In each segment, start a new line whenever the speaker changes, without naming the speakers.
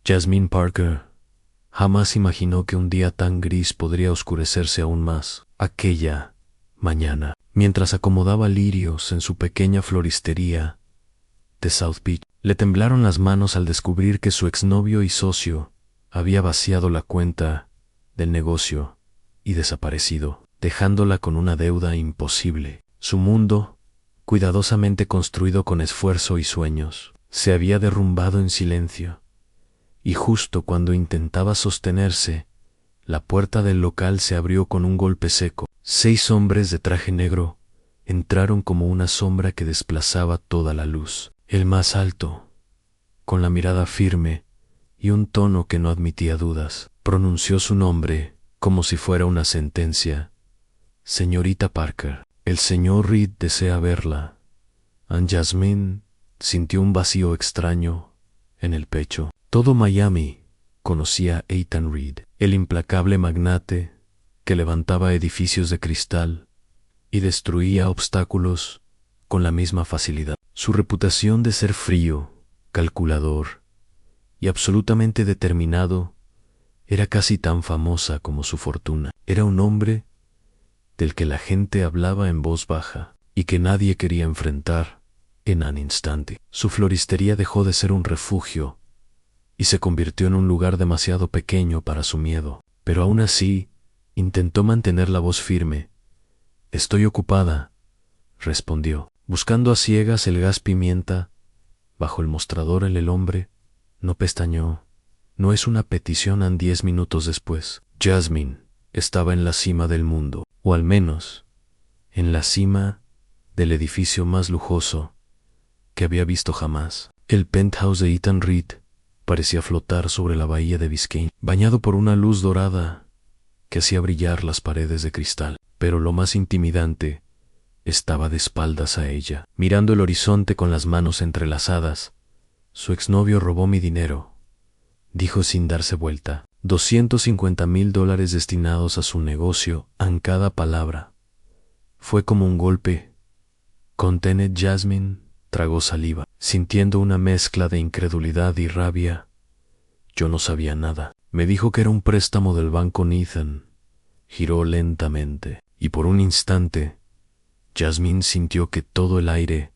Jasmine Parker jamás imaginó que un día tan gris podría oscurecerse aún más. Aquella mañana, mientras acomodaba lirios en su pequeña floristería de South Beach, le temblaron las manos al descubrir que su exnovio y socio había vaciado la cuenta del negocio y desaparecido, dejándola con una deuda imposible. Su mundo, cuidadosamente construido con esfuerzo y sueños, se había derrumbado en silencio, y justo cuando intentaba sostenerse, la puerta del local se abrió con un golpe seco. 6 hombres de traje negro entraron como una sombra que desplazaba toda la luz. El más alto, con la mirada firme y un tono que no admitía dudas, pronunció su nombre como si fuera una sentencia. Señorita Parker, el señor Reed desea verla. Jasmine sintió un vacío extraño en el pecho. Todo Miami conocía a Ethan Reed, el implacable magnate que levantaba edificios de cristal y destruía obstáculos con la misma facilidad. Su reputación de ser frío, calculador y absolutamente determinado era casi tan famosa como su fortuna. Era un hombre del que la gente hablaba en voz baja y que nadie quería enfrentar en un instante. Su floristería dejó de ser un refugio y se convirtió en un lugar demasiado pequeño para su miedo, pero aún así intentó mantener la voz firme. «Estoy ocupada», respondió, buscando a ciegas el gas pimienta bajo el mostrador. El hombre no pestañeó. «No es una petición». 10 minutos después, Jasmine estaba en la cima del mundo, o al menos en la cima del edificio más lujoso que había visto jamás. El penthouse de Ethan Reed parecía flotar sobre la bahía de Biscayne, bañado por una luz dorada que hacía brillar las paredes de cristal. Pero lo más intimidante estaba de espaldas a ella, mirando el horizonte con las manos entrelazadas. «Su exnovio robó mi dinero», dijo sin darse vuelta. $250,000 destinados a su negocio. En cada palabra fue como un golpe. Contened. Jasmine tragó saliva, sintiendo una mezcla de incredulidad y rabia. «Yo no sabía nada. Me dijo que era un préstamo del banco Nathan». Giró lentamente, y por un instante, Jasmine sintió que todo el aire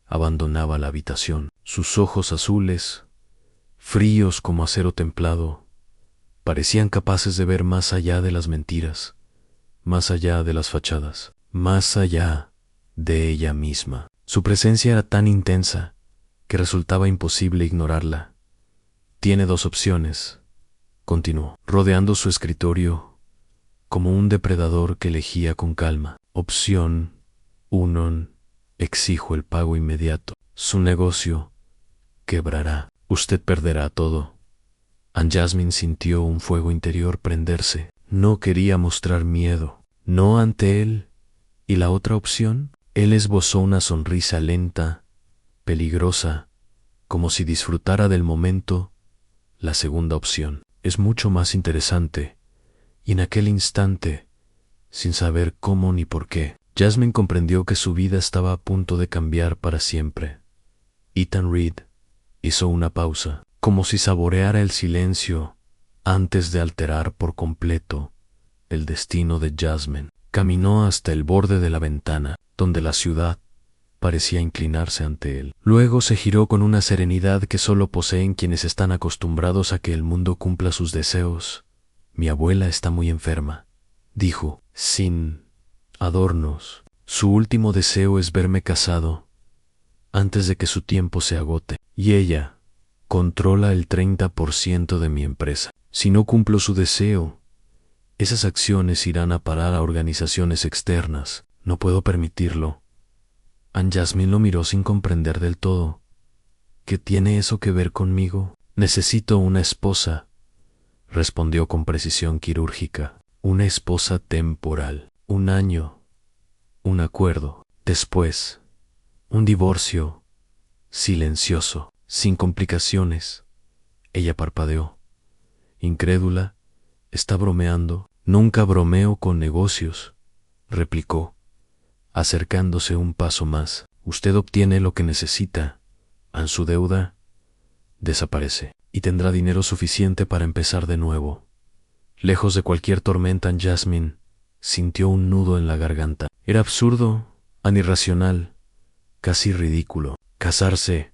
abandonaba la habitación. Sus ojos azules, fríos como acero templado, parecían capaces de ver más allá de las mentiras, más allá de las fachadas, más allá de ella misma. Su presencia era tan intensa que resultaba imposible ignorarla. «Tiene 2 opciones», continuó, rodeando su escritorio como un depredador que elegía con calma. «Opción 1, exijo el pago inmediato. Su negocio quebrará. Usted perderá todo». Jasmine sintió un fuego interior prenderse. No quería mostrar miedo, no ante él. ¿Y la otra opción? Él esbozó una sonrisa lenta, peligrosa, como si disfrutara del momento. «La segunda opción es mucho más interesante». Y en aquel instante, sin saber cómo ni por qué, Jasmine comprendió que su vida estaba a punto de cambiar para siempre. Ethan Reed hizo una pausa, como si saboreara el silencio antes de alterar por completo el destino de Jasmine. Caminó hasta el borde de la ventana, donde la ciudad parecía inclinarse ante él. Luego se giró con una serenidad que solo poseen quienes están acostumbrados a que el mundo cumpla sus deseos. «Mi abuela está muy enferma», dijo, sin adornos. «Su último deseo es verme casado antes de que su tiempo se agote. Y ella controla el 30% de mi empresa. Si no cumplo su deseo, esas acciones irán a parar a organizaciones externas. No puedo permitirlo». Jasmine lo miró sin comprender del todo. «¿Qué tiene eso que ver conmigo?» «Necesito una esposa», respondió con precisión quirúrgica. «Una esposa temporal. 1 año. Un acuerdo. Después, un divorcio silencioso, sin complicaciones». Ella parpadeó, incrédula. «¿Está bromeando?» «Nunca bromeo con negocios», replicó, acercándose un paso más. «Usted obtiene lo que necesita. Su deuda desaparece». y tendrá dinero suficiente para empezar de nuevo. Lejos de cualquier tormenta, Jasmine sintió un nudo en la garganta. Era absurdo, irracional, casi ridículo. Casarse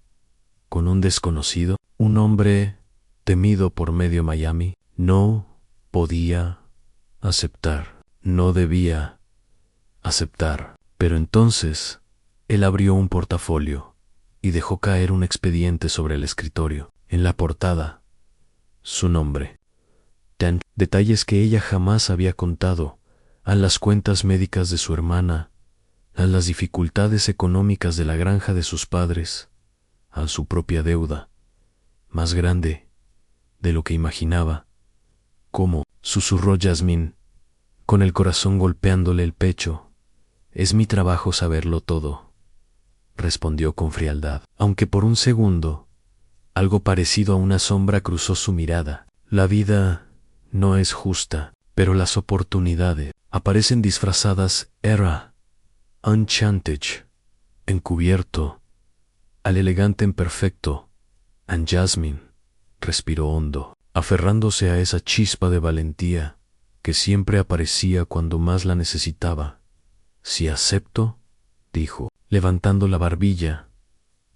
con un desconocido, un hombre temido por medio Miami. No podía aceptar, no debía aceptar. Pero entonces él abrió un portafolio y dejó caer un expediente sobre el escritorio. En la portada, su nombre. Detalles que ella jamás había contado, a las cuentas médicas de su hermana, a las dificultades económicas de la granja de sus padres, a su propia deuda, más grande de lo que imaginaba. ¿Cómo?, susurró Jasmine, con el corazón golpeándole el pecho. Es mi trabajo saberlo todo, respondió con frialdad. Aunque por un segundo, algo parecido a una sombra cruzó su mirada. La vida no es justa, pero las oportunidades aparecen disfrazadas. Era Enchanted, encubierto, al elegante imperfecto. And Jasmine respiró hondo, aferrándose a esa chispa de valentía que siempre aparecía cuando más la necesitaba. Si acepto, dijo, levantando la barbilla,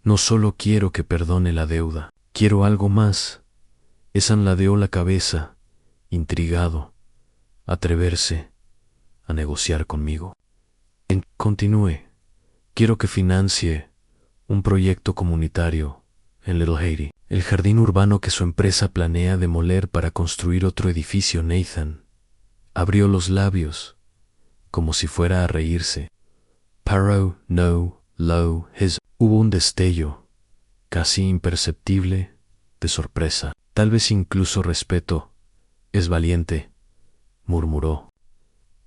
no solo quiero que perdone la deuda, quiero algo más. Ethan ladeó la cabeza, intrigado. Atreverse a negociar conmigo. Continúe. Quiero que financie un proyecto comunitario en Little Haiti, el jardín urbano que su empresa planea demoler para construir otro edificio. Nathan abrió los labios, como si fuera a reírse. Paro, no, low, his. Hubo un destello, casi imperceptible, de sorpresa, tal vez incluso respeto. Es valiente, murmuró.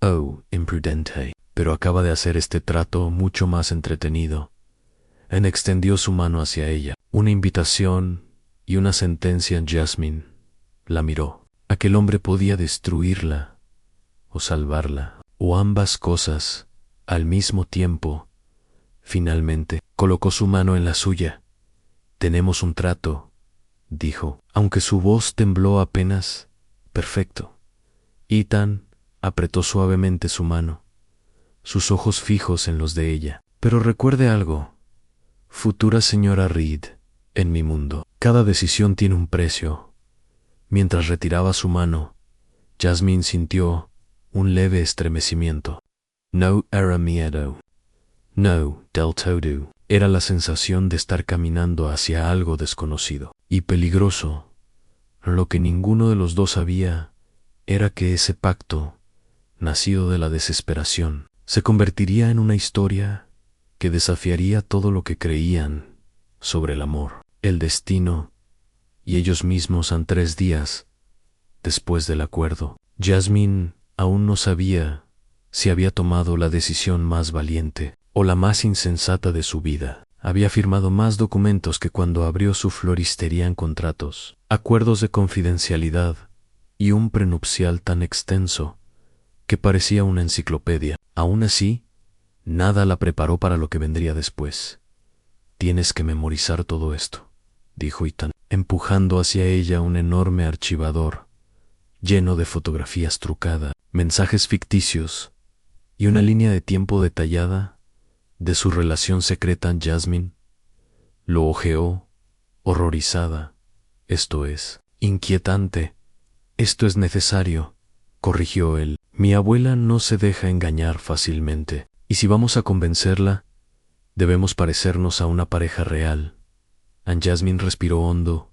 Oh, imprudente. Pero acaba de hacer este trato mucho más entretenido. En extendió su mano hacia ella. Una invitación y una sentencia. Jasmine la miró. Aquel hombre podía destruirla o salvarla, o ambas cosas al mismo tiempo. Finalmente, colocó su mano en la suya. Tenemos un trato, dijo, aunque su voz tembló apenas. Perfecto. Ethan apretó suavemente su mano, sus ojos fijos en los de ella. Pero recuerde algo, futura señora Reed, en mi mundo, cada decisión tiene un precio. Mientras retiraba su mano, Jasmine sintió un leve estremecimiento. No era miedo. No, del todo. Era la sensación de estar caminando hacia algo desconocido y peligroso. Lo que ninguno de los dos sabía era que ese pacto, nacido de la desesperación, se convertiría en una historia que desafiaría todo lo que creían sobre el amor, el destino y ellos mismos. En 3 días después del acuerdo, Jasmine aún no sabía si había tomado la decisión más valiente o la más insensata de su vida. Había firmado más documentos que cuando abrió su floristería en contratos, acuerdos de confidencialidad y un prenupcial tan extenso que parecía una enciclopedia. Aún así, nada la preparó para lo que vendría después. Tienes que memorizar todo esto, dijo Ethan, empujando hacia ella un enorme archivador lleno de fotografías trucadas, mensajes ficticios y una línea de tiempo detallada de su relación secreta. Jasmine lo hojeó, horrorizada. Esto es inquietante. Esto es necesario, corrigió él. Mi abuela no se deja engañar fácilmente, y si vamos a convencerla, debemos parecernos a una pareja real. Jasmine respiró hondo,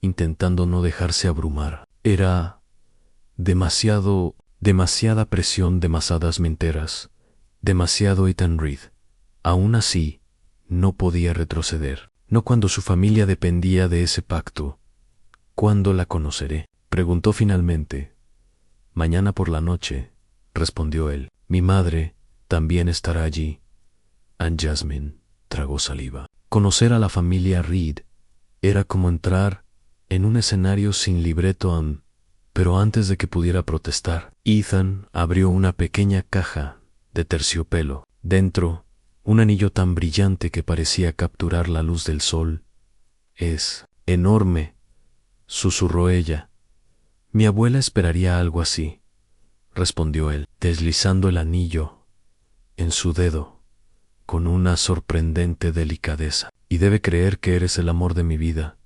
intentando no dejarse abrumar. Era demasiada presión, demasiadas mentiras, demasiado Ethan Reed. Aún así, no podía retroceder. No cuando su familia dependía de ese pacto. ¿Cuándo la conoceré?, preguntó finalmente. Mañana por la noche, respondió él. Mi madre también estará allí. Jasmine tragó saliva. Conocer a la familia Reed era como entrar en un escenario sin libreto. Pero antes de que pudiera protestar, Ethan abrió una pequeña caja de terciopelo. Dentro, un anillo tan brillante que parecía capturar la luz del sol. Es enorme, susurró ella. Mi abuela esperaría algo así, respondió él, deslizando el anillo en su dedo con una sorprendente delicadeza. Y debe creer que eres el amor de mi vida.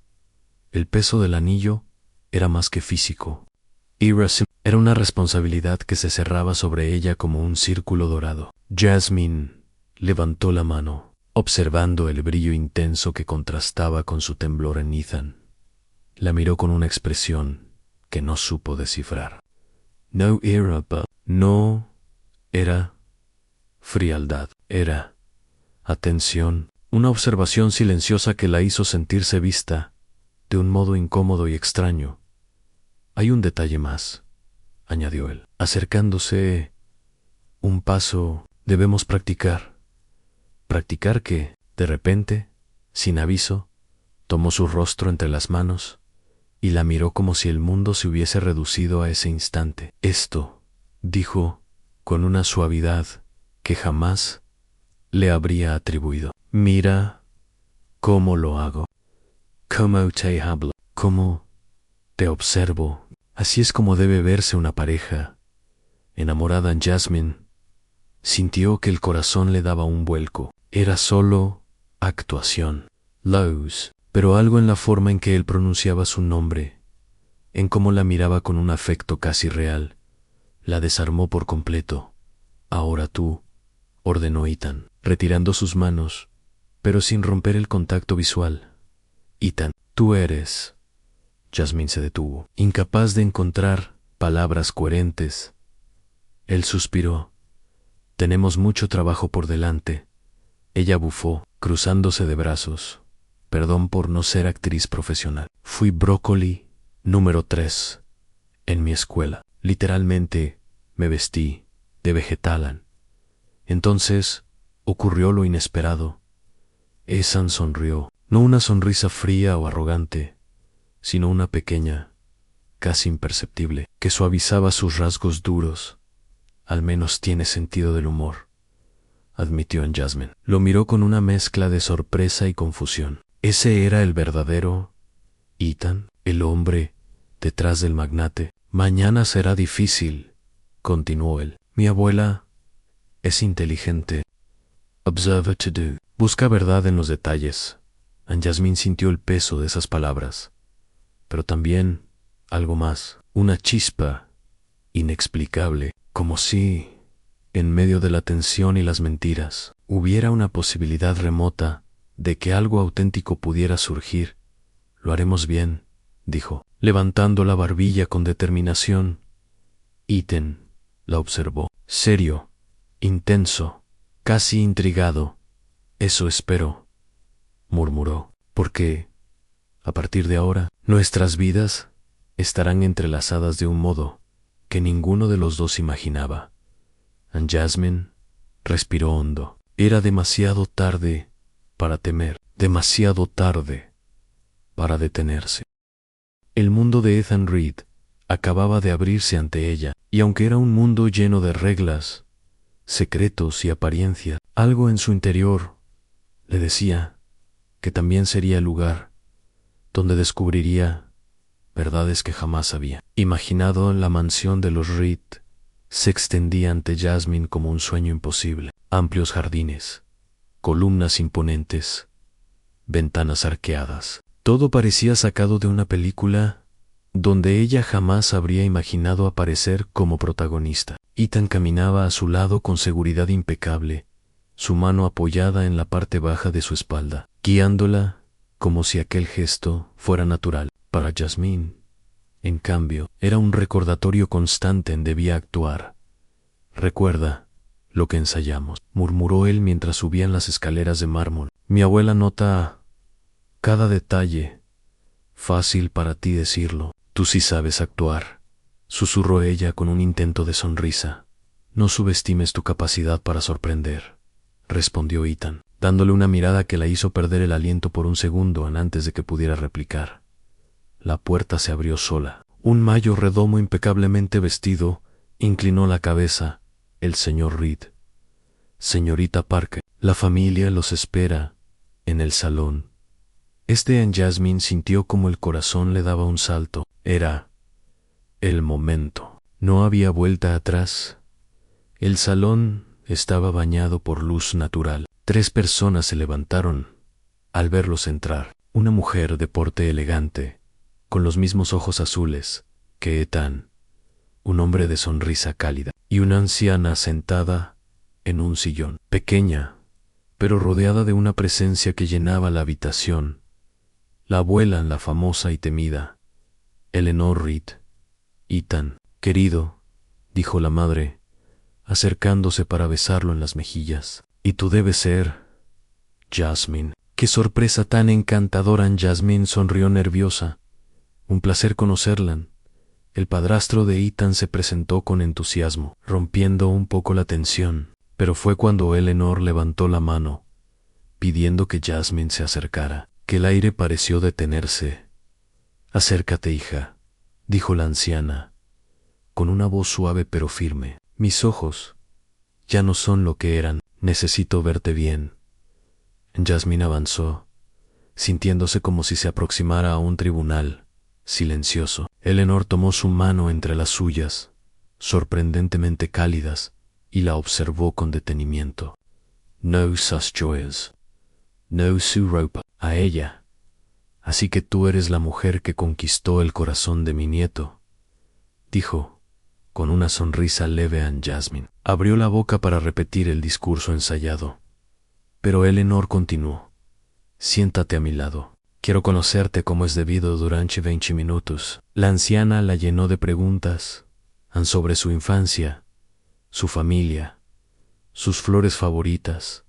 El peso del anillo era más que físico. Era una responsabilidad que se cerraba sobre ella como un círculo dorado. Jasmine levantó la mano, observando el brillo intenso que contrastaba con su temblor en Ethan. La miró con una expresión que no supo descifrar. No era frialdad, era atención, una observación silenciosa que la hizo sentirse vista de un modo incómodo y extraño. Hay un detalle más, añadió él, acercándose un paso. Debemos practicar. Practicar que, de repente, sin aviso, tomó su rostro entre las manos y la miró como si el mundo se hubiese reducido a ese instante. Esto, dijo, con una suavidad que jamás le habría atribuido. Mira cómo lo hago. Cómo te hablo. Cómo te observo. Así es como debe verse una pareja. Enamorada en Jasmine, sintió que el corazón le daba un vuelco. Era solo actuación. Lowe's, pero algo en la forma en que él pronunciaba su nombre, en cómo la miraba con un afecto casi real, la desarmó por completo. Ahora tú, ordenó Ethan, retirando sus manos, pero sin romper el contacto visual. Ethan, tú eres. Jasmine se detuvo, incapaz de encontrar palabras coherentes. Él suspiró. Tenemos mucho trabajo por delante. Ella bufó, cruzándose de brazos. Perdón por no ser actriz profesional. Fui brócoli número 3 en mi escuela. Literalmente me vestí de vegetal. Entonces ocurrió lo inesperado. Ethan sonrió, no una sonrisa fría o arrogante, sino una pequeña, casi imperceptible, que suavizaba sus rasgos duros. Al menos tiene sentido del humor, admitió en Jasmine. Lo miró con una mezcla de sorpresa y confusión. ¿Ese era el verdadero Ethan, el hombre detrás del magnate? Mañana será difícil, continuó él. Mi abuela es inteligente. Observe to do. Busca verdad en los detalles. Jasmine sintió el peso de esas palabras, pero también algo más, una chispa inexplicable, como si, en medio de la tensión y las mentiras, hubiera una posibilidad remota de que algo auténtico pudiera surgir. Lo haremos bien, dijo, levantando la barbilla con determinación. Ethan la observó, serio, intenso, casi intrigado. Eso espero, murmuró, porque, a partir de ahora, nuestras vidas estarán entrelazadas de un modo que ninguno de los dos imaginaba. Jasmine respiró hondo. Era demasiado tarde para temer, demasiado tarde para detenerse. El mundo de Ethan Reed acababa de abrirse ante ella, y aunque era un mundo lleno de reglas, secretos y apariencias, algo en su interior le decía que también sería el lugar donde descubriría verdades que jamás había imaginado. La mansión de los Reed se extendía ante Jasmine como un sueño imposible. Amplios jardines, columnas imponentes, ventanas arqueadas. Todo parecía sacado de una película donde ella jamás habría imaginado aparecer como protagonista. Ethan caminaba a su lado con seguridad impecable, su mano apoyada en la parte baja de su espalda, guiándola como si aquel gesto fuera natural. Para Jasmine, en cambio, era un recordatorio constante en debía actuar. Recuerda lo que ensayamos, murmuró él mientras subían las escaleras de mármol. Mi abuela nota cada detalle. Fácil para ti decirlo. Tú sí sabes actuar, susurró ella con un intento de sonrisa. No subestimes tu capacidad para sorprender, respondió Ethan, dándole una mirada que la hizo perder el aliento por un segundo antes de que pudiera replicar. La puerta se abrió sola. Un mayo redomo impecablemente vestido inclinó la cabeza. El señor Reed. Señorita Parker, la familia los espera en el salón. En Jasmine sintió como el corazón le daba un salto. Era el momento. No había vuelta atrás. El salón estaba bañado por luz natural. 3 personas se levantaron al verlos entrar. Una mujer de porte elegante, con los mismos ojos azules que Ethan, un hombre de sonrisa cálida, y una anciana sentada en un sillón, pequeña, pero rodeada de una presencia que llenaba la habitación. La abuela, la famosa y temida Eleanor Reed. Ethan, querido, dijo la madre, acercándose para besarlo en las mejillas. Y tú debes ser Jasmine. ¡Qué sorpresa tan encantadora! Jasmine sonrió nerviosa. Un placer conocerla. El padrastro de Ethan se presentó con entusiasmo, rompiendo un poco la tensión, pero fue cuando Eleanor levantó la mano, pidiendo que Jasmine se acercara, que el aire pareció detenerse. Acércate, hija, dijo la anciana, con una voz suave pero firme. Mis ojos ya no son lo que eran. Necesito verte bien. Jasmine avanzó, sintiéndose como si se aproximara a un tribunal, silencioso. Eleanor tomó su mano entre las suyas, sorprendentemente cálidas, y la observó con detenimiento. No sus joyas, no su ropa. A ella. Así que tú eres la mujer que conquistó el corazón de mi nieto, dijo, con una sonrisa leve a Jasmine. Abrió la boca para repetir el discurso ensayado, pero Eleanor continuó. Siéntate a mi lado. Quiero conocerte como es debido durante 20 minutos. La anciana la llenó de preguntas sobre su infancia, su familia, sus flores favoritas,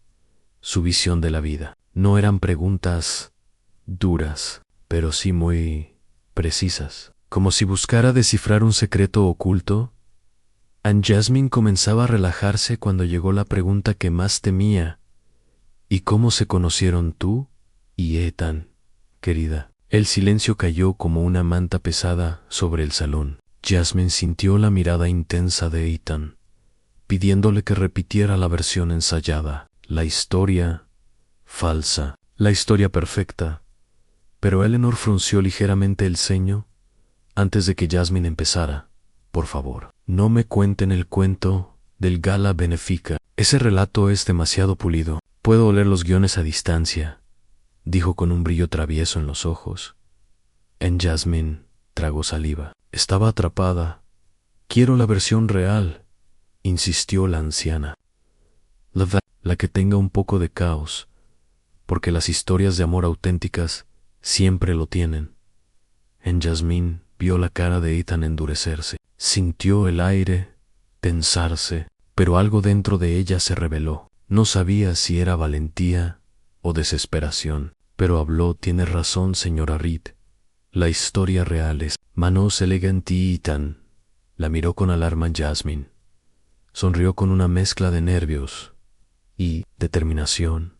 su visión de la vida. No eran preguntas duras, pero sí muy precisas, como si buscara descifrar un secreto oculto. Jasmine comenzaba a relajarse cuando llegó la pregunta que más temía. ¿Y cómo se conocieron tú y Ethan, querida? El silencio cayó como una manta pesada sobre el salón. Jasmine sintió la mirada intensa de Ethan, pidiéndole que repitiera la versión ensayada, la historia falsa, la historia perfecta. Pero Eleanor frunció ligeramente el ceño antes de que Jasmine empezara. Por favor, no me cuenten el cuento del Gala Benefica. Ese relato es demasiado pulido. Puedo oler los guiones a distancia, dijo con un brillo travieso en los ojos. Jasmine tragó saliva. Estaba atrapada. Quiero la versión real, insistió la anciana. La que tenga un poco de caos, porque las historias de amor auténticas siempre lo tienen. Jasmine vio la cara de Ethan endurecerse. Sintió el aire tensarse, pero algo dentro de ella se rebeló. No sabía si era valentía o desesperación, pero habló. Tiene razón, señora Reed. La historia real es. Manos eleganti. Ethan la miró con alarma. Jasmine sonrió con una mezcla de nervios y determinación.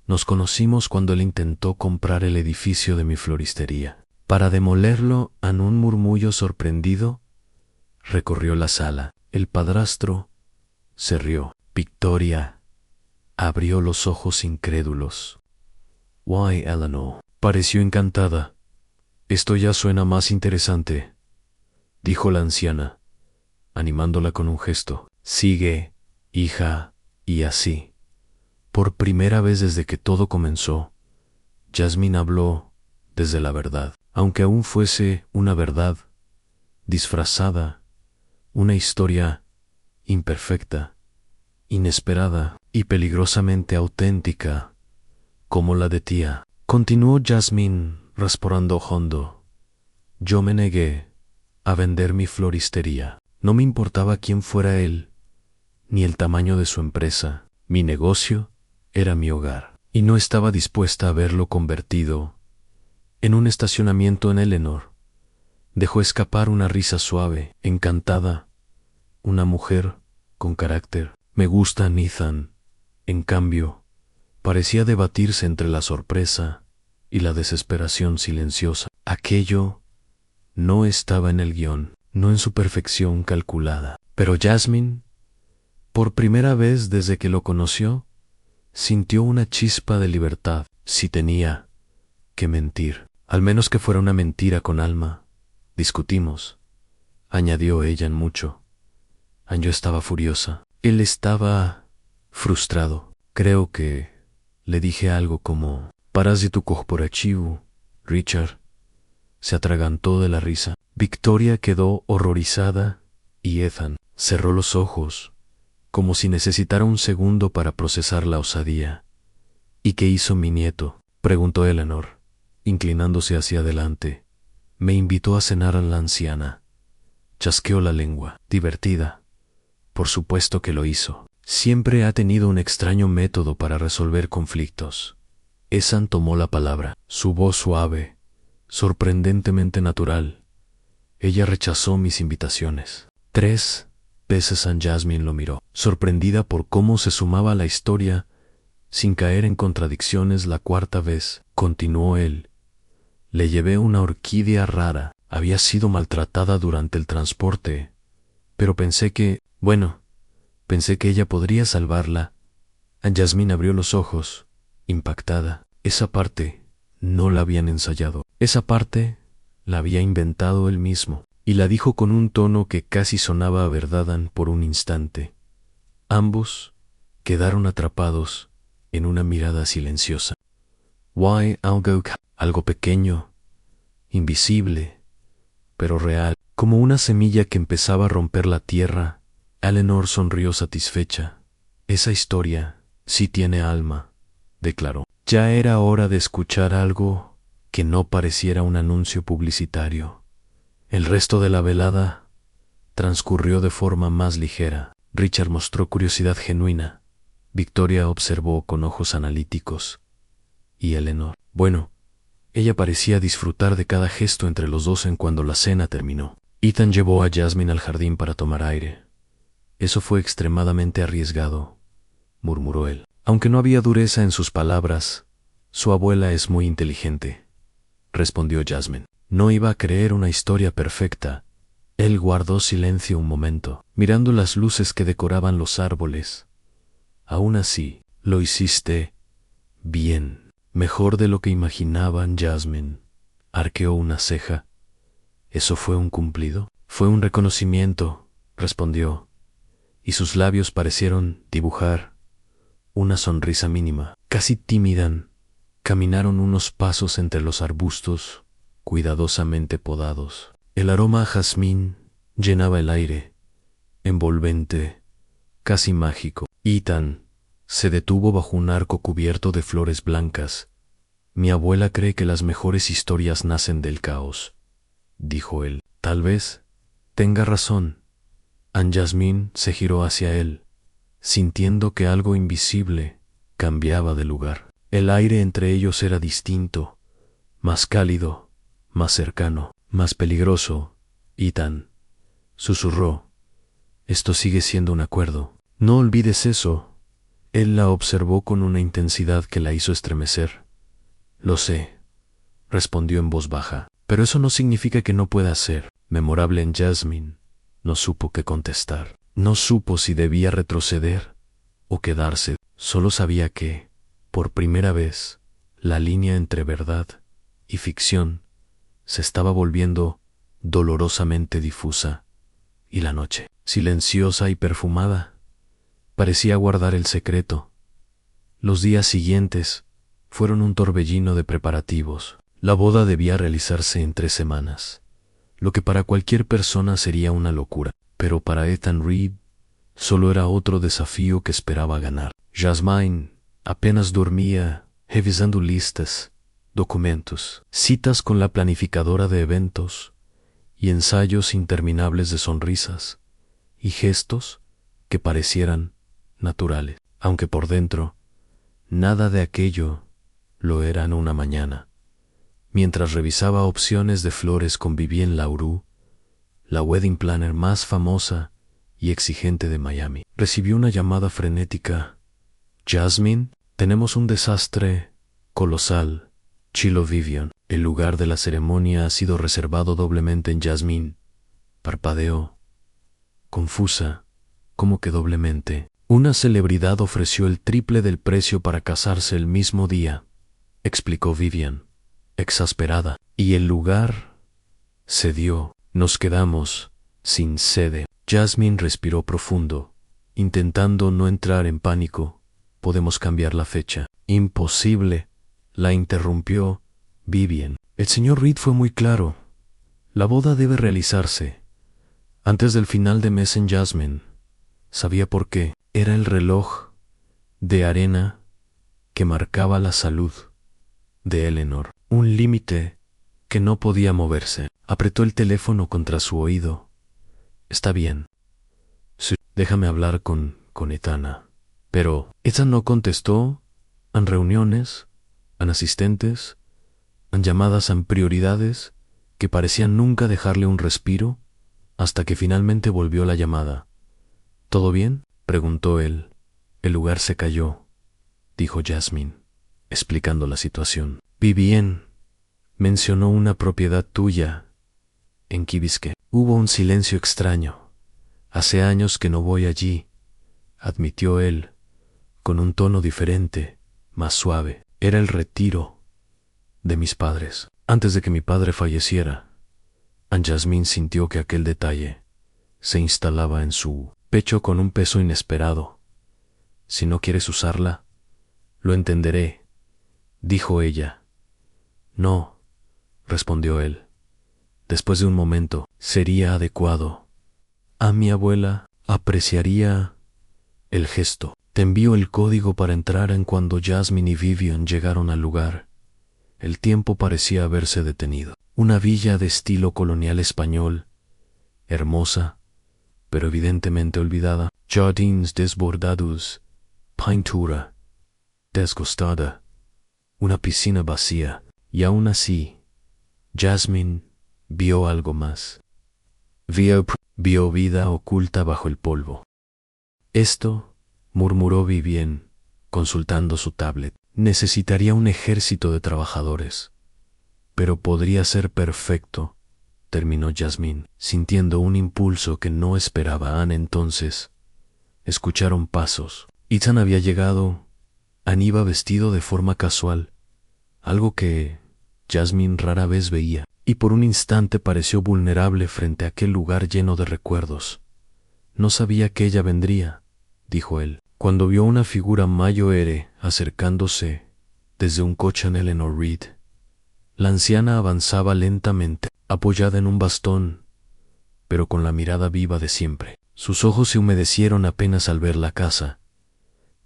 Nos conocimos cuando él intentó comprar el edificio de mi floristería. Para demolerlo, en un murmullo sorprendido, recorrió la sala. El padrastro se rió. Victoria abrió los ojos incrédulos. Why, Eleanor. Pareció encantada. Esto ya suena más interesante, dijo la anciana, animándola con un gesto. Sigue, hija, y así. Por primera vez desde que todo comenzó, Jasmine habló desde la verdad, aunque aún fuese una verdad disfrazada, una historia imperfecta, inesperada y peligrosamente auténtica, como la de tía. Continuó Jasmine, respirando hondo. Yo me negué a vender mi floristería. No me importaba quién fuera él, ni el tamaño de su empresa. Mi negocio era mi hogar, y no estaba dispuesta a verlo convertido en un estacionamiento. En Eleanor dejó escapar una risa suave, encantada. Una mujer con carácter. Me gusta Ethan. En cambio, parecía debatirse entre la sorpresa y la desesperación silenciosa. Aquello no estaba en el guión, no en su perfección calculada. Pero Jasmine, por primera vez desde que lo conoció, sintió una chispa de libertad. Si tenía que mentir. Al menos que fuera una mentira con alma. Discutimos, añadió ella en mucho. Anjo estaba furiosa. Él estaba frustrado. Creo que le dije algo como parásito corporativo, Richard. Se atragantó de la risa. Victoria quedó horrorizada y Ethan cerró los ojos, como si necesitara un segundo para procesar la osadía. ¿Y qué hizo mi nieto?, preguntó Eleanor, inclinándose hacia adelante. Me invitó a cenar a la anciana. Chasqueó la lengua, divertida. Por supuesto que lo hizo. Siempre ha tenido un extraño método para resolver conflictos. Ethan tomó la palabra, su voz suave, sorprendentemente natural. Ella rechazó mis invitaciones. 3 veces Aunt Jasmine lo miró, sorprendida por cómo se sumaba a la historia, sin caer en contradicciones. La 4ª vez, continuó él, le llevé una orquídea rara. Había sido maltratada durante el transporte, pero pensé que ella podría salvarla. Aunt Jasmine abrió los ojos, impactada. Esa parte no la habían ensayado. Esa parte la había inventado él mismo, y la dijo con un tono que casi sonaba a verdad por un instante. Ambos quedaron atrapados en una mirada silenciosa. Why algo pequeño, invisible, pero real, como una semilla que empezaba a romper la tierra. Eleanor sonrió satisfecha. Esa historia sí tiene alma, declaró. Ya era hora de escuchar algo que no pareciera un anuncio publicitario. El resto de la velada transcurrió de forma más ligera. Richard mostró curiosidad genuina. Victoria observó con ojos analíticos. Y Eleanor, ella parecía disfrutar de cada gesto entre los dos en cuando la cena terminó. Ethan llevó a Jasmine al jardín para tomar aire. Eso fue extremadamente arriesgado, murmuró él. Aunque no había dureza en sus palabras, su abuela es muy inteligente, respondió Jasmine. No iba a creer una historia perfecta. Él guardó silencio un momento, mirando las luces que decoraban los árboles. Aún así, lo hiciste bien, mejor de lo que imaginaban. Jasmine arqueó una ceja. ¿Eso fue un cumplido? Fue un reconocimiento, respondió, y sus labios parecieron dibujar una sonrisa mínima, casi tímida. Caminaron unos pasos entre los arbustos, cuidadosamente podados. El aroma a jazmín llenaba el aire, envolvente, casi mágico. Ethan se detuvo bajo un arco cubierto de flores blancas. Mi abuela cree que las mejores historias nacen del caos, dijo él. Tal vez tenga razón. Aunt Jasmine se giró hacia él, sintiendo que algo invisible cambiaba de lugar. El aire entre ellos era distinto, más cálido, más cercano, más peligroso. Ethan susurró, esto sigue siendo un acuerdo. No olvides eso. Él la observó con una intensidad que la hizo estremecer. Lo sé, respondió en voz baja, pero eso no significa que no pueda ser. Memorable en Jasmine no supo qué contestar. No supo si debía retroceder o quedarse. Solo sabía que, por primera vez, la línea entre verdad y ficción se estaba volviendo dolorosamente difusa, y la noche, silenciosa y perfumada, parecía guardar el secreto. Los días siguientes fueron un torbellino de preparativos. La boda debía realizarse en 3 semanas, lo que para cualquier persona sería una locura, pero para Ethan Reed solo era otro desafío que esperaba ganar. Jasmine apenas dormía, revisando listas, documentos, citas con la planificadora de eventos y ensayos interminables de sonrisas y gestos que parecieran naturales, aunque por dentro nada de aquello lo era en una mañana. Mientras revisaba opciones de flores con Vivienne Laurou, la wedding planner más famosa y exigente de Miami, recibió una llamada frenética. Jasmine, tenemos un desastre colosal. Chilo Vivian, el lugar de la ceremonia ha sido reservado doblemente en Jasmine. Parpadeó, confusa, ¿cómo que doblemente? Una celebridad ofreció el triple del precio para casarse el mismo día, explicó Vivian. exasperada, y el lugar cedió. Nos quedamos sin sede. Jasmine respiró profundo, intentando no entrar en pánico. Podemos cambiar la fecha. Imposible, la interrumpió Vivian. El señor Reed fue muy claro. La boda debe realizarse antes del final de mes en Jasmine. Sabía por qué. Era el reloj de arena que marcaba la salud de Eleanor. Un límite que no podía moverse. Apretó el teléfono contra su oído. Está bien. Sí, déjame hablar con Etana. Pero Ethan no contestó. En reuniones, en asistentes, en llamadas, en prioridades que parecían nunca dejarle un respiro, hasta que finalmente volvió la llamada. ¿Todo bien?, preguntó él. El lugar se cayó, dijo Jasmine, explicando la situación. Vivien mencionó una propiedad tuya en Key Biscayne. Hubo un silencio extraño. Hace años que no voy allí, admitió él, con un tono diferente, más suave. Era el retiro de mis padres. Antes de que mi padre falleciera, Jasmine sintió que aquel detalle se instalaba en su pecho con un peso inesperado. Si no quieres usarla, lo entenderé, dijo ella. No, respondió él. Después de un momento, sería adecuado. A mi abuela apreciaría el gesto. Te envío el código para entrar. En cuando Jasmine y Vivian llegaron al lugar, el tiempo parecía haberse detenido. Una villa de estilo colonial español, hermosa, pero evidentemente olvidada. Jardins desbordados, pintura desgastada, una piscina vacía. Y aún así, Jasmine vio algo más. Vio vida oculta bajo el polvo. Esto, murmuró Vivian, consultando su tablet. Necesitaría un ejército de trabajadores. Pero podría ser perfecto, terminó Jasmine, sintiendo un impulso que no esperaba. Entonces, escucharon pasos. Ethan había llegado. Iba vestido de forma casual, algo que Jasmine rara vez veía, y por un instante pareció vulnerable frente a aquel lugar lleno de recuerdos. No sabía que ella vendría, dijo él, cuando vio una figura mayor acercándose desde un coche en Eleanor Reed. La anciana avanzaba lentamente, apoyada en un bastón, pero con la mirada viva de siempre. Sus ojos se humedecieron apenas al ver la casa.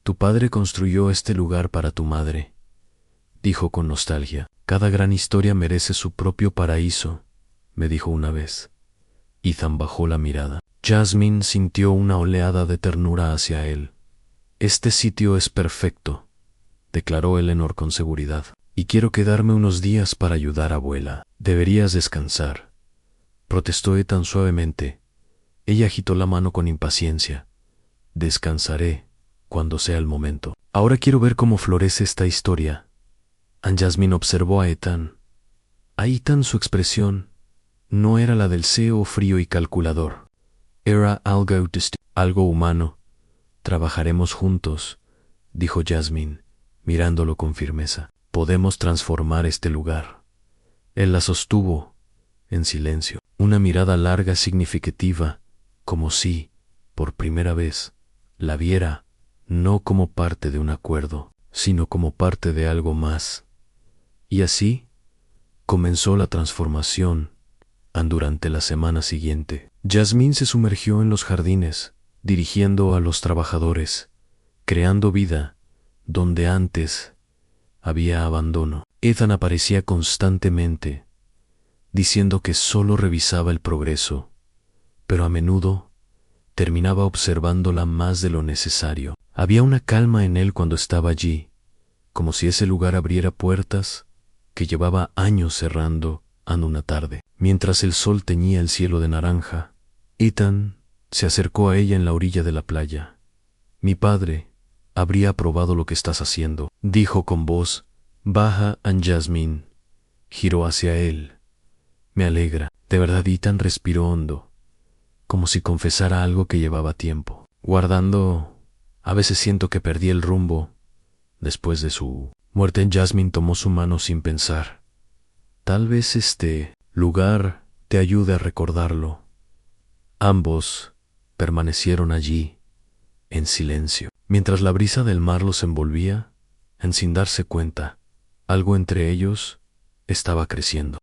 Tu padre construyó este lugar para tu madre, dijo con nostalgia. Cada gran historia merece su propio paraíso, me dijo una vez. Ethan bajó la mirada. Jasmine sintió una oleada de ternura hacia él. Este sitio es perfecto, declaró Eleanor con seguridad. Y quiero quedarme unos días para ayudar a abuela. Deberías descansar, protestó Ethan suavemente. Ella agitó la mano con impaciencia. Descansaré cuando sea el momento. Ahora quiero ver cómo florece esta historia. Jasmine observó a Ethan. A Ethan su expresión no era la del CEO frío y calculador. Era algo humano. Trabajaremos juntos, dijo Jasmine, mirándolo con firmeza. Podemos transformar este lugar. Él la sostuvo, en silencio, una mirada larga significativa, como si, por primera vez, la viera no como parte de un acuerdo, sino como parte de algo más. Y así comenzó la transformación. Durante la semana siguiente, Jasmine se sumergió en los jardines, dirigiendo a los trabajadores, creando vida donde antes había abandono. Ethan aparecía constantemente, diciendo que solo revisaba el progreso, pero a menudo terminaba observándola más de lo necesario. Había una calma en él cuando estaba allí, como si ese lugar abriera puertas que llevaba años cerrando una tarde. Mientras el sol teñía el cielo de naranja, Ethan se acercó a ella en la orilla de la playa. Mi padre habría aprobado lo que estás haciendo, dijo con voz baja. Jasmine giró hacia él. Me alegra. De verdad. Ethan respiró hondo, como si confesara algo que llevaba tiempo guardando. A veces siento que perdí el rumbo después de su muerte. Jasmine tomó su mano sin pensar. Tal vez este lugar te ayude a recordarlo. Ambos permanecieron allí, en silencio, mientras la brisa del mar los envolvía, sin darse cuenta. Algo entre ellos estaba creciendo.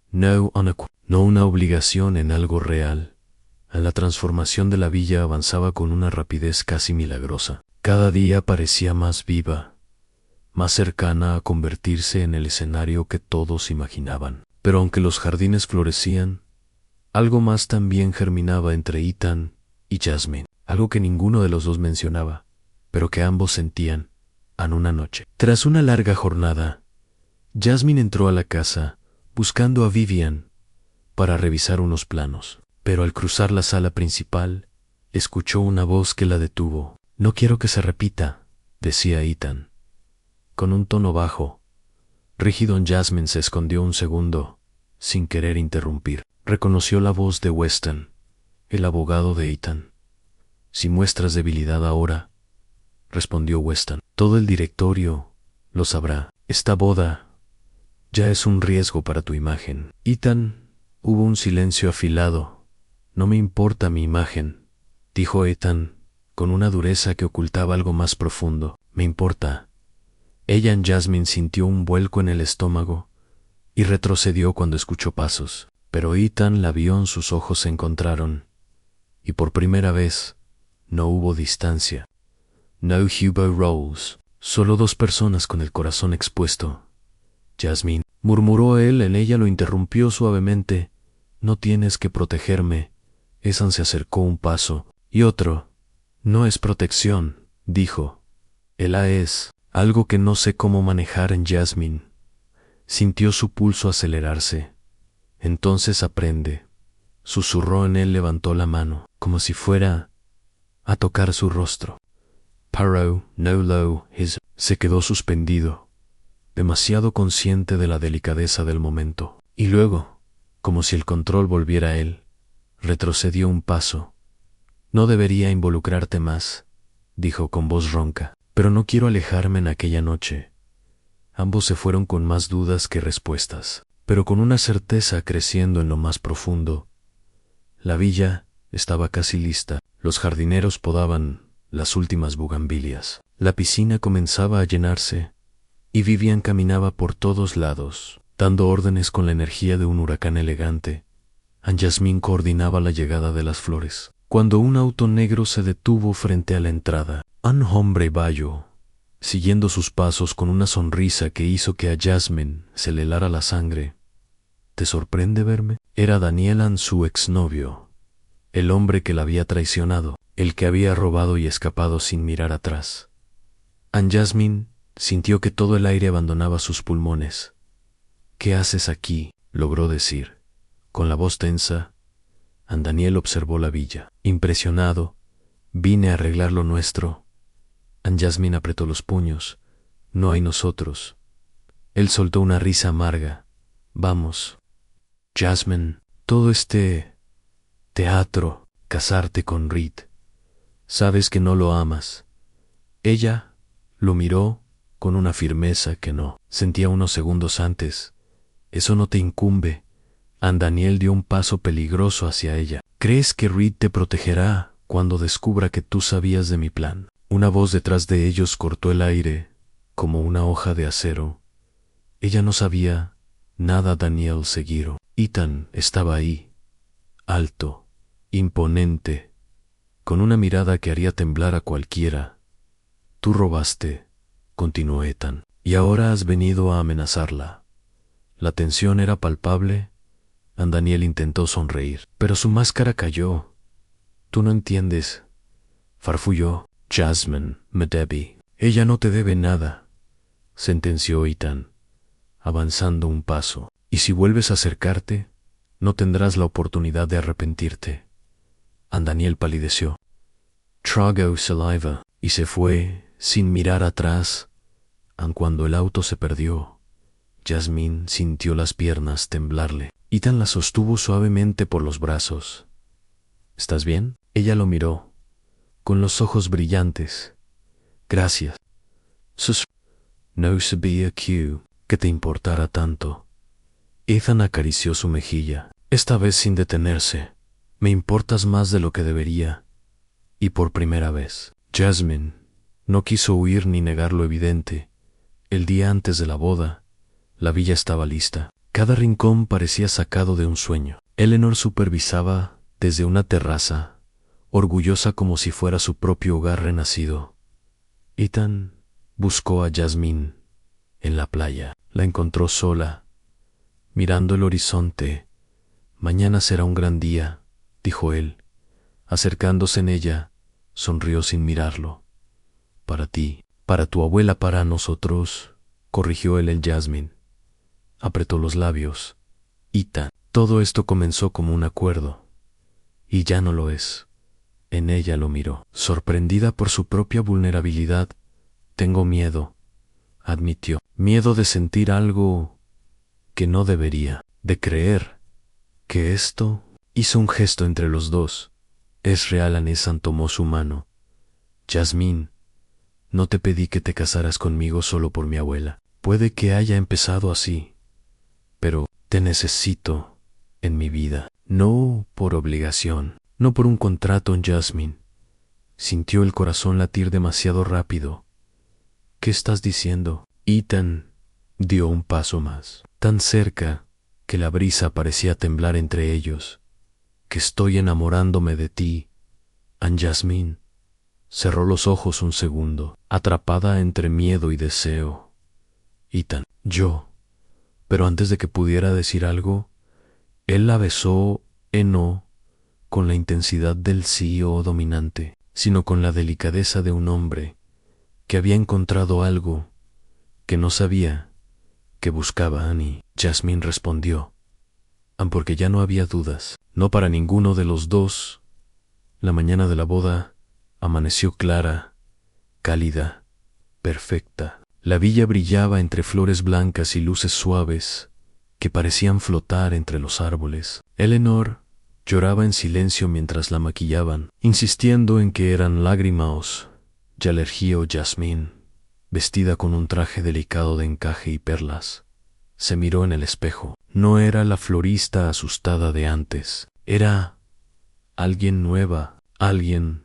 No una obligación en algo real. La transformación de la villa avanzaba con una rapidez casi milagrosa. Cada día parecía más viva, más cercana a convertirse en el escenario que todos imaginaban. Pero aunque los jardines florecían, algo más también germinaba entre Ethan y Jasmine, algo que ninguno de los dos mencionaba, pero que ambos sentían en una noche. Tras una larga jornada, Jasmine entró a la casa buscando a Vivian para revisar unos planos, pero al cruzar la sala principal, escuchó una voz que la detuvo. «No quiero que se repita», decía Ethan, con un tono bajo. Rígido, Jasmine se escondió un segundo, sin querer interrumpir. Reconoció la voz de Weston, el abogado de Ethan. «Si muestras debilidad ahora», respondió Weston, «todo el directorio lo sabrá. Esta boda ya es un riesgo para tu imagen». Ethan, hubo un silencio afilado. «No me importa mi imagen», dijo Ethan, con una dureza que ocultaba algo más profundo. «Me importa». Jasmine sintió un vuelco en el estómago y retrocedió cuando escuchó pasos. Pero Ethan la vio, sus ojos se encontraron, y por primera vez no hubo distancia. No hubo roles, solo dos personas con el corazón expuesto. «Jasmine», murmuró él. Ella lo interrumpió suavemente. «No tienes que protegerme». Ethan se acercó un paso y otro. «No es protección», dijo. «Ella es algo que no sé cómo manejar». Jasmine sintió su pulso acelerarse. «Entonces aprende», susurró en él. Levantó la mano, como si fuera a tocar su rostro. Paró, no lo, se quedó suspendido, demasiado consciente de la delicadeza del momento. Y luego, como si el control volviera a él, retrocedió un paso. «No debería involucrarte más», dijo con voz ronca, «pero no quiero alejarme en aquella noche». Ambos se fueron con más dudas que respuestas, pero con una certeza creciendo en lo más profundo. La villa estaba casi lista. Los jardineros podaban las últimas bugambilias. La piscina comenzaba a llenarse y Vivian caminaba por todos lados, dando órdenes con la energía de un huracán elegante. Jasmine coordinaba la llegada de las flores. Cuando un auto negro se detuvo frente a la entrada, un hombre bayo, siguiendo sus pasos con una sonrisa que hizo que a Jasmine se le helara la sangre. «¿Te sorprende verme?» Era Daniel, su exnovio, el hombre que la había traicionado, el que había robado y escapado sin mirar atrás. Jasmine sintió que todo el aire abandonaba sus pulmones. «¿Qué haces aquí?», logró decir, con la voz tensa. Daniel observó la villa. Impresionado. «Vine a arreglar lo nuestro». Jasmine apretó los puños. «No hay nosotros». Él soltó una risa amarga. «Vamos, Jasmine, todo este teatro, casarte con Reed. Sabes que no lo amas». Ella lo miró con una firmeza que no sentía unos segundos antes. «Eso no te incumbe». Daniel dio un paso peligroso hacia ella. «¿Crees que Reed te protegerá cuando descubra que tú sabías de mi plan?» Una voz detrás de ellos cortó el aire como una hoja de acero. Ella no sabía nada. Daniel Seguiro. Ethan estaba ahí, alto, imponente, con una mirada que haría temblar a cualquiera. «Tú robaste», continuó Ethan, «y ahora has venido a amenazarla». La tensión era palpable. Daniel intentó sonreír, pero su máscara cayó. «Tú no entiendes», farfulló. «Jasmine, Debbie, ella no te debe nada», sentenció Ethan, avanzando un paso. «Y si vuelves a acercarte, no tendrás la oportunidad de arrepentirte». Daniel palideció. Tragó saliva y se fue sin mirar atrás. Cuando el auto se perdió, Jasmine sintió las piernas temblarle. Ethan la sostuvo suavemente por los brazos. «¿Estás bien?». Ella lo miró, con los ojos brillantes. «Gracias». No sabía que te importara tanto. Ethan acarició su mejilla, esta vez sin detenerse. Me importas más de lo que debería. Y por primera vez, Jasmine no quiso huir ni negar lo evidente. El día antes de la boda, la villa estaba lista. Cada rincón parecía sacado de un sueño. Eleanor supervisaba desde una terraza, orgullosa como si fuera su propio hogar renacido. Ethan buscó a Jasmine en la playa. La encontró sola, mirando el horizonte. Mañana será un gran día, dijo él. Acercándose en ella, sonrió sin mirarlo. Para ti, para tu abuela, para nosotros, corrigió él el Jasmine. Apretó los labios. Ethan, todo esto comenzó como un acuerdo, y ya no lo es. En ella lo miró, sorprendida por su propia vulnerabilidad. Tengo miedo, admitió. Miedo de sentir algo que no debería, de creer que esto. Hizo un gesto entre los dos. Es real. Anesan tomó su mano. Jasmine, no te pedí que te casaras conmigo solo por mi abuela. Puede que haya empezado así, pero te necesito en mi vida. No por obligación, no por un contrato. En Jasmine sintió el corazón latir demasiado rápido. ¿Qué estás diciendo? Ethan dio un paso más, tan cerca que la brisa parecía temblar entre ellos. Que estoy enamorándome de ti. Jasmine cerró los ojos un segundo, atrapada entre miedo y deseo. Ethan, yo. Pero antes de que pudiera decir algo, él la besó no con la intensidad del sí o dominante, sino con la delicadeza de un hombre que había encontrado algo que no sabía que buscaba. Annie. Jasmine respondió, porque ya no había dudas, no para ninguno de los dos. La mañana de la boda amaneció clara, cálida, perfecta. La villa brillaba entre flores blancas y luces suaves que parecían flotar entre los árboles. Eleanor lloraba en silencio mientras la maquillaban, insistiendo en que eran lágrimas y alergía. Jasmine, vestida con un traje delicado de encaje y perlas, se miró en el espejo. No era la florista asustada de antes, era alguien nueva, alguien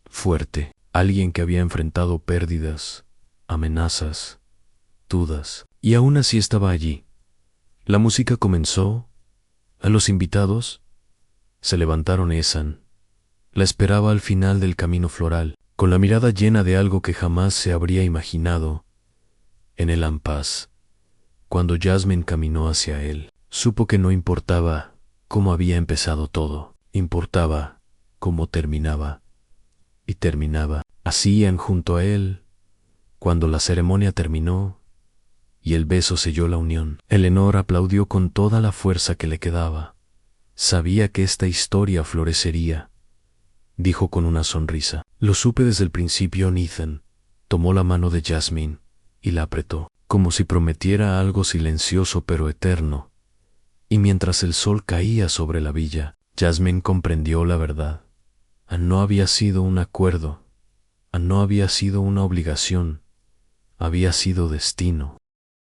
fuerte, alguien que había enfrentado pérdidas, amenazas, dudas, y aún así estaba allí. La música comenzó. A los invitados se levantaron. Ethan la esperaba al final del camino floral, con la mirada llena de algo que jamás se habría imaginado. En el impasse, cuando Jasmine caminó hacia él, supo que no importaba cómo había empezado todo, importaba cómo terminaba. Y terminaba. Hacían junto a él. Cuando la ceremonia terminó y el beso selló la unión, Eleanor aplaudió con toda la fuerza que le quedaba. Sabía que esta historia florecería, dijo con una sonrisa. Lo supe desde el principio. Ethan tomó la mano de Jasmine y la apretó, como si prometiera algo silencioso pero eterno. Y mientras el sol caía sobre la villa, Jasmine comprendió la verdad. No había sido un acuerdo, no había sido una obligación, había sido destino.